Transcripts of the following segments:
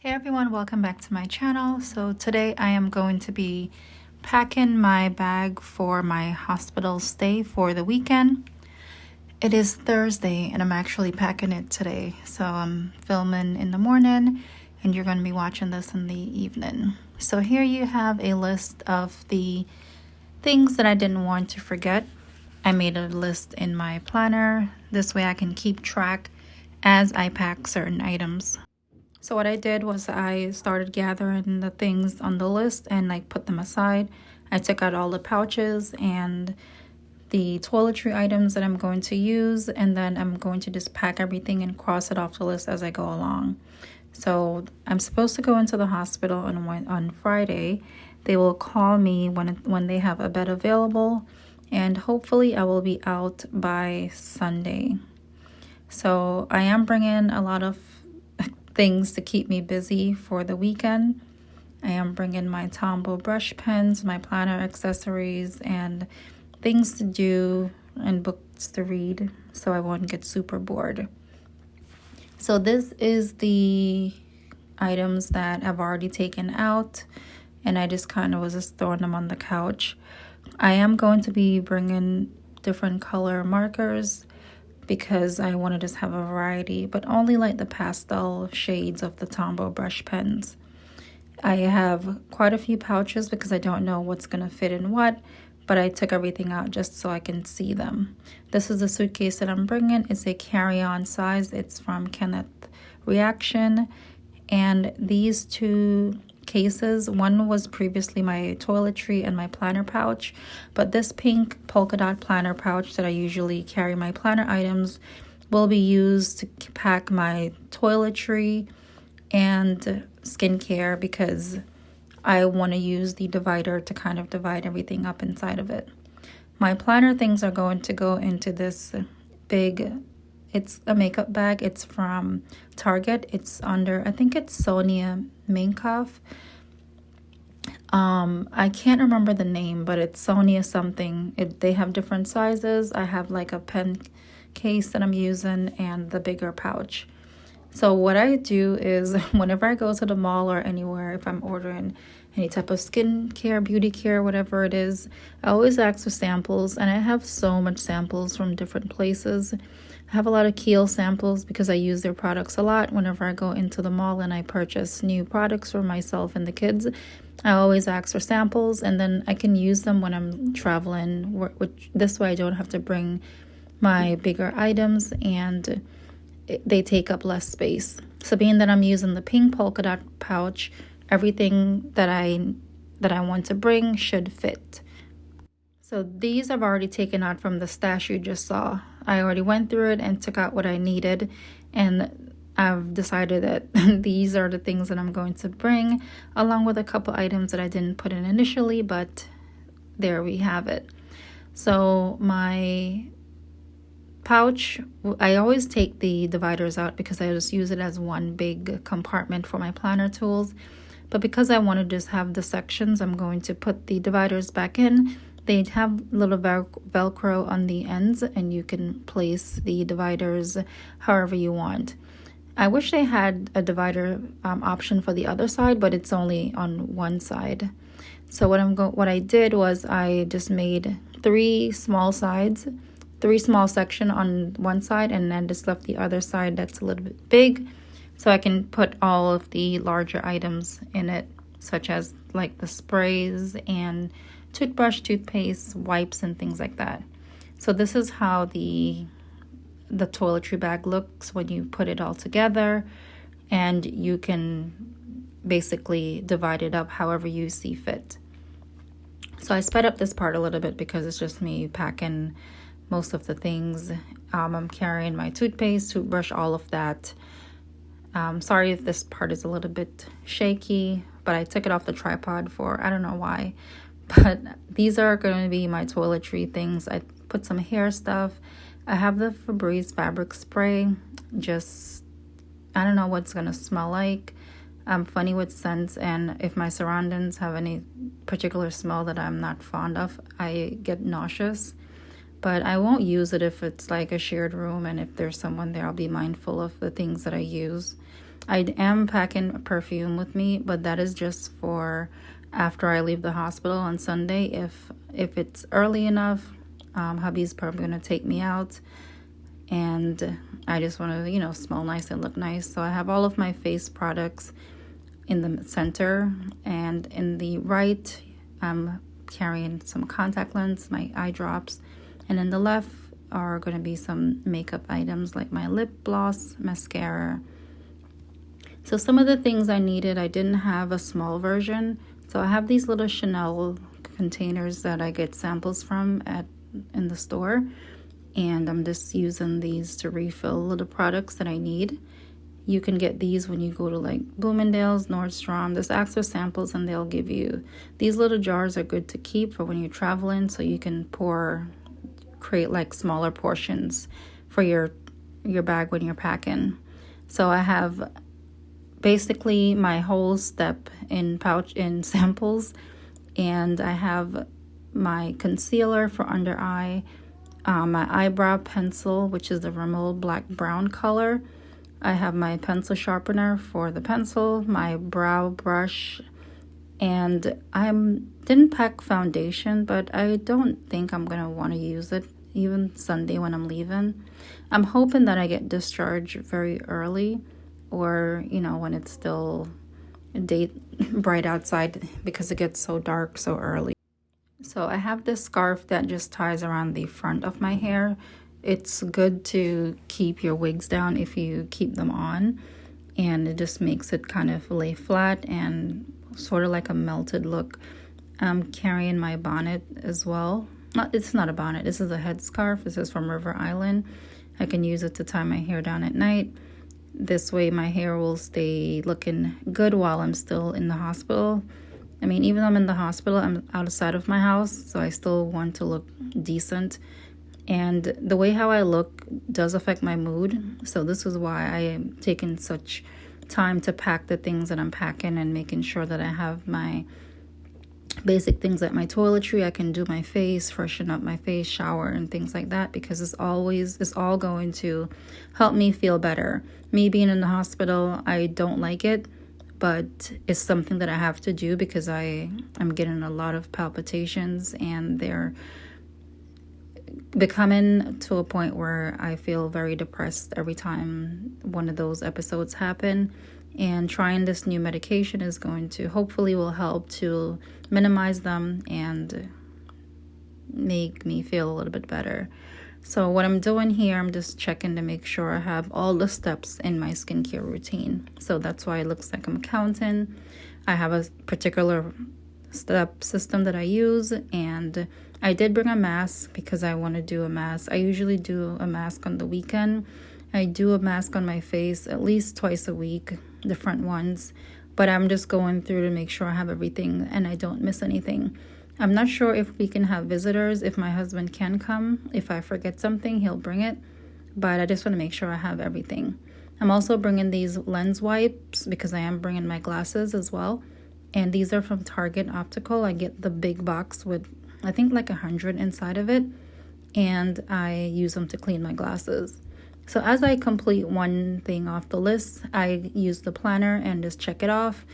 Hey everyone, welcome back to my channel. So today I am going to be packing my bag for my hospital stay for the weekend. It is Thursday and I'm actually packing it today. So I'm filming in the morning and you're going to be watching this in the evening. So here you have a list of the things that I didn't want to forget. I made a list in my planner. This way I can keep track as I pack certain items. So what I did was I started gathering the things on the list and like put them aside. I took out all the pouches and the toiletry items that I'm going to use, and then I'm going to just pack everything and cross it off the list as I go along. So I'm supposed to go into the hospital on Friday. They will call me when they have a bed available, and hopefully I will be out by Sunday. So I am bringing a lot of things to keep me busy for the weekend. I am bringing my Tombow brush pens, my planner accessories, and things to do and books to read so I won't get super bored. So this is the items that I've already taken out, and I just kind of was just throwing them on the couch. I am going to be bringing different color markers because I want to just have a variety, but only like the pastel shades of the Tombow brush pens. I have quite a few pouches because I don't know what's going to fit in what, but I took everything out just so I can see them. This is the suitcase that I'm bringing. It's a carry-on size. It's from Kenneth Reaction, and these two cases, one was previously my toiletry and my planner pouch, but this pink polka dot planner pouch that I usually carry my planner items will be used to pack my toiletry and skincare because I want to use the divider to kind of divide everything up inside of it. My planner things are going to go into this big, it's a makeup bag. It's from Target. It's under, I think it's Sonia Minkoff. I can't remember the name, but it's Sonia something. They have different sizes. I have like a pen case that I'm using and the bigger pouch. So what I do is whenever I go to the mall or anywhere, if I'm ordering any type of skincare, beauty care, whatever it is, I always ask for samples, and I have so much samples from different places. I have a lot of Kiehl samples because I use their products a lot. Whenever I go into the mall and I purchase new products for myself and the kids, I always ask for samples, and then I can use them when I'm traveling, which this way I don't have to bring my bigger items and they take up less space. So being that I'm using the pink polka dot pouch, everything that I want to bring should fit. So these I've already taken out from the stash you just saw. I already went through it and took out what I needed, and I've decided that these are the things that I'm going to bring, along with a couple items that I didn't put in initially, but there we have it. So my pouch, I always take the dividers out because I just use it as one big compartment for my planner tools. But because I want to just have the sections, I'm going to put the dividers back in. They have little Velcro on the ends, and you can place the dividers however you want. I wish they had a divider option for the other side, but it's only on one side. So what I did was I just made three small sections on one side, and then just left the other side that's a little bit big, so I can put all of the larger items in it, such as like the sprays and toothbrush, toothpaste, wipes, and things like that. So this is how the toiletry bag looks when you put it all together, and you can basically divide it up however you see fit. So I sped up this part a little bit because it's just me packing most of the things. I'm carrying my toothpaste, toothbrush, all of that. Sorry if this part is a little bit shaky, but I took it off the tripod for, I don't know why. But these are going to be my toiletry things. I put some hair stuff. I have the Febreze fabric spray. Just, I don't know what it's going to smell like. I'm funny with scents, and if my surroundings have any particular smell that I'm not fond of, I get nauseous. But I won't use it if it's like a shared room, and if there's someone there, I'll be mindful of the things that I use. I am packing perfume with me, but that is just for after I leave the hospital on Sunday. If it's early enough, hubby's probably gonna take me out, and I just want to, smell nice and look nice. So I have all of my face products in the center, and in the right, I'm carrying some contact lens, my eye drops, and in the left are going to be some makeup items like my lip gloss, mascara. So some of the things I needed, I didn't have a small version. So I have these little Chanel containers that I get samples from in the store. And I'm just using these to refill the products that I need. You can get these when you go to like Bloomingdale's, Nordstrom. Just ask for samples and they'll give you. These little jars are good to keep for when you're traveling, so you can create like smaller portions for your bag when you're packing. So I have basically my whole step in samples, and I have my concealer for under eye, my eyebrow pencil, which is the Rimmel black brown color. I have my pencil sharpener for the pencil, my brow brush, and I didn't pack foundation, but I don't think I'm gonna want to use it even Sunday when I'm leaving. I'm hoping that I get discharged very early, or when it's still bright outside, because it gets so dark so early. So I have this scarf that just ties around the front of my hair. It's good to keep your wigs down if you keep them on, and it just makes it kind of lay flat and sort of like a melted look. I'm carrying my bonnet as well. It's not a bonnet, this is a headscarf. This is from River Island. I can use it to tie my hair down at night. This way my hair will stay looking good while I'm still in the hospital. I mean, even though I'm in the hospital, I'm outside of my house, so I still want to look decent. And the way how I look does affect my mood. So this is why I am taking such time to pack the things that I'm packing, and making sure that I have my basic things like my toiletry. I can do my face, freshen up my face, shower, and things like that, because it's all going to help me feel better. Me being in the hospital, I don't like it, but it's something that I have to do because I'm getting a lot of palpitations, and they're becoming to a point where I feel very depressed every time one of those episodes happen. And trying this new medication is going to hopefully will help to minimize them and make me feel a little bit better. So what I'm doing here, I'm just checking to make sure I have all the steps in my skincare routine. So that's why it looks like I'm counting. I have a particular step system that I use, and I did bring a mask because I want to do a mask. I usually do a mask on the weekend. I do a mask on my face at least twice a week, different ones, but I'm just going through to make sure I have everything and I don't miss anything. I'm not sure if we can have visitors, if my husband can come. If I forget something, he'll bring it, but I just want to make sure I have everything. I'm also bringing these lens wipes because I am bringing my glasses as well, and these are from Target Optical. I get the big box with, I think, like 100 inside of it, and I use them to clean my glasses. So as I complete one thing off the list, I use the planner and just check it off.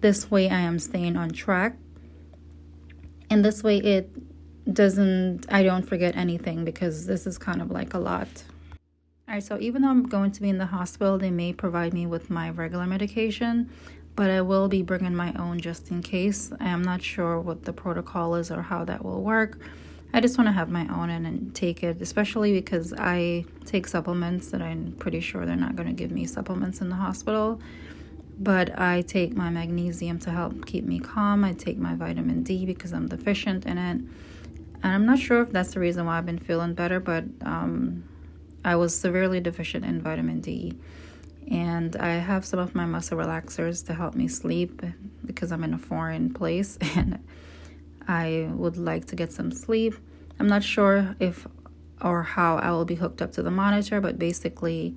This way I am staying on track. And this way I don't forget anything, because this is kind of like a lot. All right, so even though I'm going to be in the hospital, they may provide me with my regular medication, but I will be bringing my own just in case. I am not sure what the protocol is or how that will work. I just want to have my own and take it, especially because I take supplements that I'm pretty sure they're not going to give me supplements in the hospital. But I take my magnesium to help keep me calm. I take my vitamin D because I'm deficient in it. And I'm not sure if that's the reason why I've been feeling better, but I was severely deficient in vitamin D. And I have some of my muscle relaxers to help me sleep because I'm in a foreign place and I would like to get some sleep. I'm not sure if or how I will be hooked up to the monitor, but basically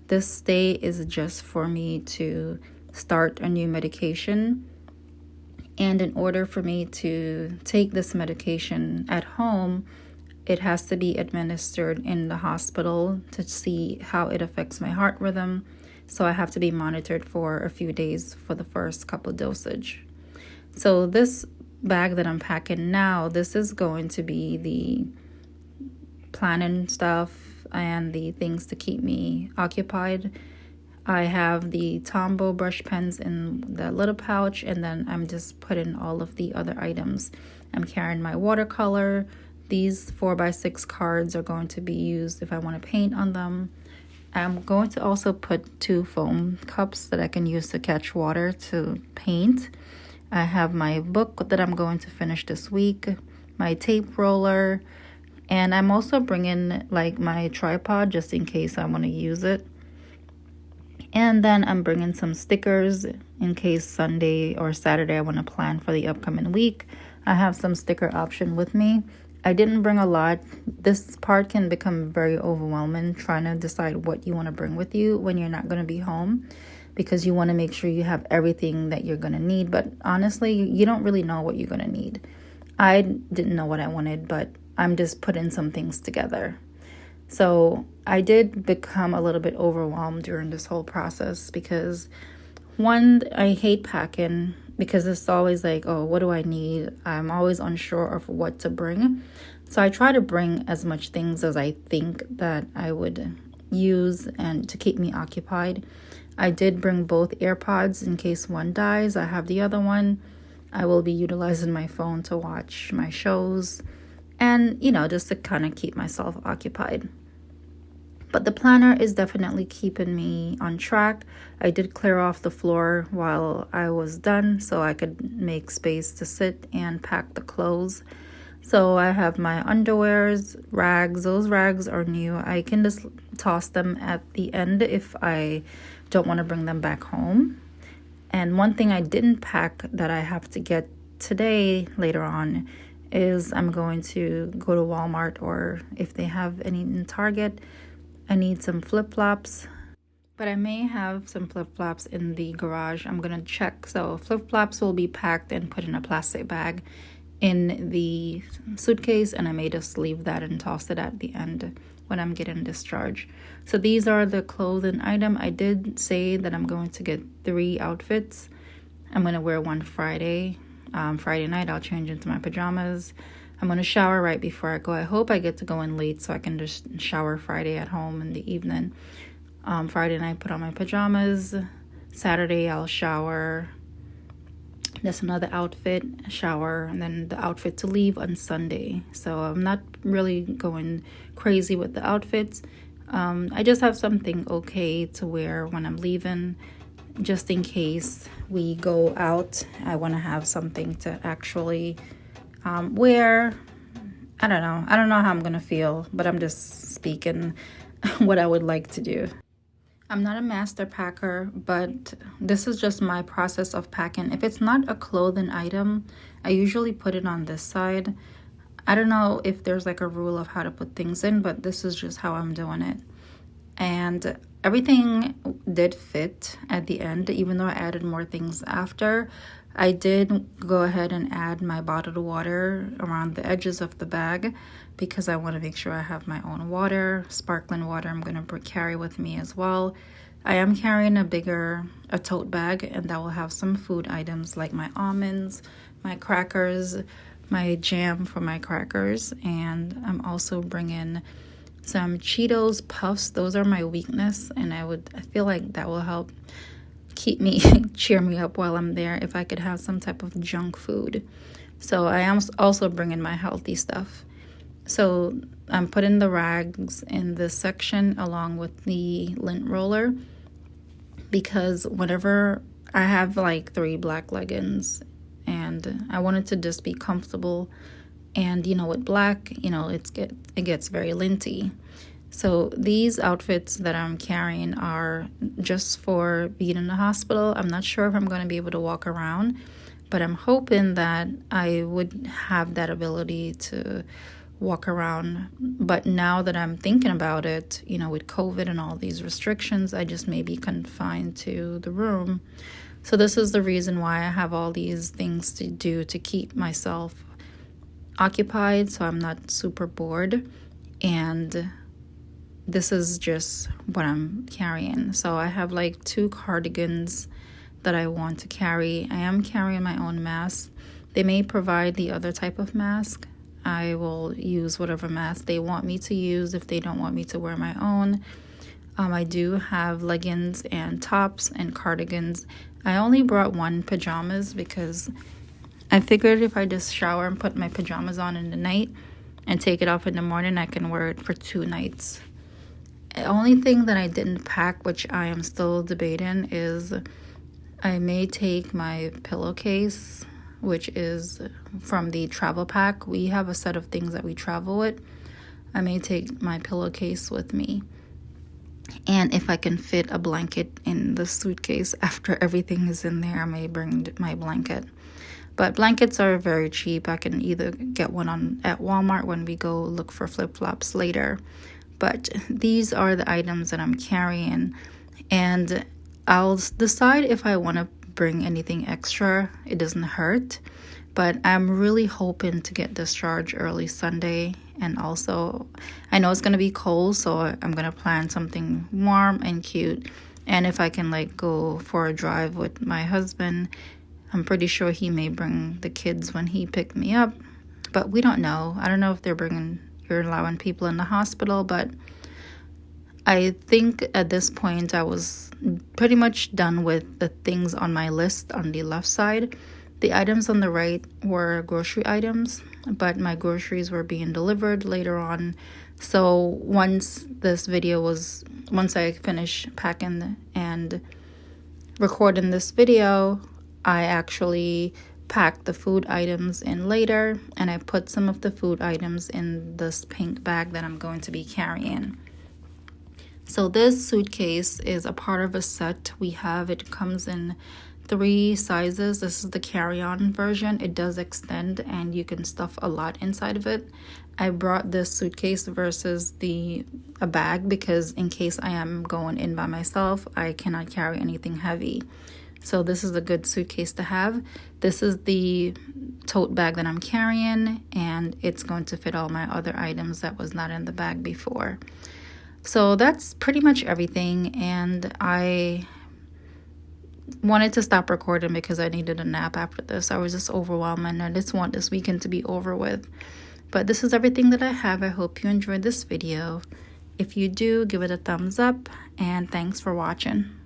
this stay is just for me to start a new medication. And in order for me to take this medication at home, it has to be administered in the hospital to see how it affects my heart rhythm, So I have to be monitored for a few days for the first couple dosage. So this bag that I'm packing now, this is going to be the planning stuff and the things to keep me occupied. I have the Tombow brush pens in the little pouch, and then I'm just putting all of the other items. I'm carrying my watercolor. These 4x6 cards are going to be used if I want to paint on them. I'm going to also put 2 foam cups that I can use to catch water to paint. I have my book that I'm going to finish this week, my tape roller, and I'm also bringing like my tripod just in case I want to use it. And then I'm bringing some stickers in case Sunday or Saturday I want to plan for the upcoming week. I have some sticker option with me. I didn't bring a lot. This part can become very overwhelming trying to decide what you want to bring with you when you're not going to be home, because you want to make sure you have everything that you're going to need. But honestly, you don't really know what you're going to need. I didn't know what I wanted, but I'm just putting some things together. So I did become a little bit overwhelmed during this whole process because, one, I hate packing because it's always like, oh, what do I need? I'm always unsure of what to bring. So I try to bring as much things as I think that I would use and to keep me occupied. I did bring both AirPods in case one dies. I have the other one. I will be utilizing my phone to watch my shows and, just to kind of keep myself occupied. But the planner is definitely keeping me on track. I did clear off the floor while I was done so I could make space to sit and pack the clothes. So I have my underwears, rags. Those rags are new. I can just toss them at the end if I don't want to bring them back home. And one thing I didn't pack that I have to get today later on is I'm going to go to Walmart, or if they have any in Target. I need some flip-flops, but I may have some flip-flops in the garage. I'm going to check. So flip-flops will be packed and put in a plastic bag in the suitcase, and I may just leave that and toss it at the end when I'm getting discharged. So these are the clothing item. I did say that I'm going to get 3 outfits. I'm going to wear one Friday. Friday night, I'll change into my pajamas. I'm going to shower right before I go. I hope I get to go in late so I can just shower Friday at home in the evening. Friday night, put on my pajamas. Saturday, I'll shower. That's another outfit, shower, and then the outfit to leave on Sunday. So I'm not really going crazy with the outfits. I just have something okay to wear when I'm leaving, just in case we go out. I want to have something to actually wear. I don't know how I'm gonna feel, but I'm just speaking what I would like to do. I'm not a master packer, but this is just my process of packing. If it's not a clothing item, I usually put it on this side. I don't know if there's like a rule of how to put things in, but this is just how I'm doing it. And everything did fit at the end, even though I added more things after. I did go ahead and add my bottled water around the edges of the bag because I want to make sure I have my own water. Sparkling water I'm going to carry with me as well. I am carrying a tote bag, and that will have some food items like my almonds, my crackers, my jam for my crackers, and I'm also bringing some Cheetos Puffs. Those are my weakness, and I feel like that will help cheer me up while I'm there if I could have some type of junk food. So I am also bringing my healthy stuff. So I'm putting the rags in this section along with the lint roller, because whenever I have like 3 black leggings and I wanted to just be comfortable, and with black, it gets very linty. So these outfits that I'm carrying are just for being in the hospital. I'm not sure if I'm going to be able to walk around, but I'm hoping that I would have that ability to walk around. But now that I'm thinking about it, with COVID and all these restrictions, I just may be confined to the room. So this is the reason why I have all these things to do to keep myself occupied so I'm not super bored. And this is just what I'm carrying. So I have like 2 cardigans that I want to carry. I am carrying my own mask. They may provide the other type of mask. I will use whatever mask they want me to use if they don't want me to wear my own. I do have leggings and tops and cardigans. I only brought 1 pajamas because I figured if I just shower and put my pajamas on in the night and take it off in the morning, I can wear it for 2 nights. The only thing that I didn't pack, which I am still debating, is I may take my pillowcase, which is from the travel pack. We have a set of things that we travel with. I may take my pillowcase with me. And if I can fit a blanket in the suitcase after everything is in there, I may bring my blanket. But blankets are very cheap. I can either get one at Walmart when we go look for flip-flops later. But these are the items that I'm carrying. And I'll decide if I want to bring anything extra. It doesn't hurt. But I'm really hoping to get discharged early Sunday. And also, I know it's going to be cold, so I'm going to plan something warm and cute. And if I can like go for a drive with my husband, I'm pretty sure he may bring the kids when he picked me up. But we don't know. I don't know if you're allowing people in the hospital, but I think at this point I was pretty much done with the things on my list on the left side. The items on the right were grocery items, but my groceries were being delivered later on. So once I finish packing and recording this video, I actually packed the food items in later, and I put some of the food items in this pink bag that I'm going to be carrying. So this suitcase is a part of a set we have. It comes in 3 sizes. This is the carry-on version. It does extend and you can stuff a lot inside of it. I brought this suitcase versus a bag because in case I am going in by myself, I cannot carry anything heavy. So this is a good suitcase to have. This is the tote bag that I'm carrying, and it's going to fit all my other items that was not in the bag before. So that's pretty much everything, and I wanted to stop recording because I needed a nap after this. I was just overwhelmed and I just want this weekend to be over with. But this is everything that I have. I hope you enjoyed this video. If you do, give it a thumbs up, and thanks for watching.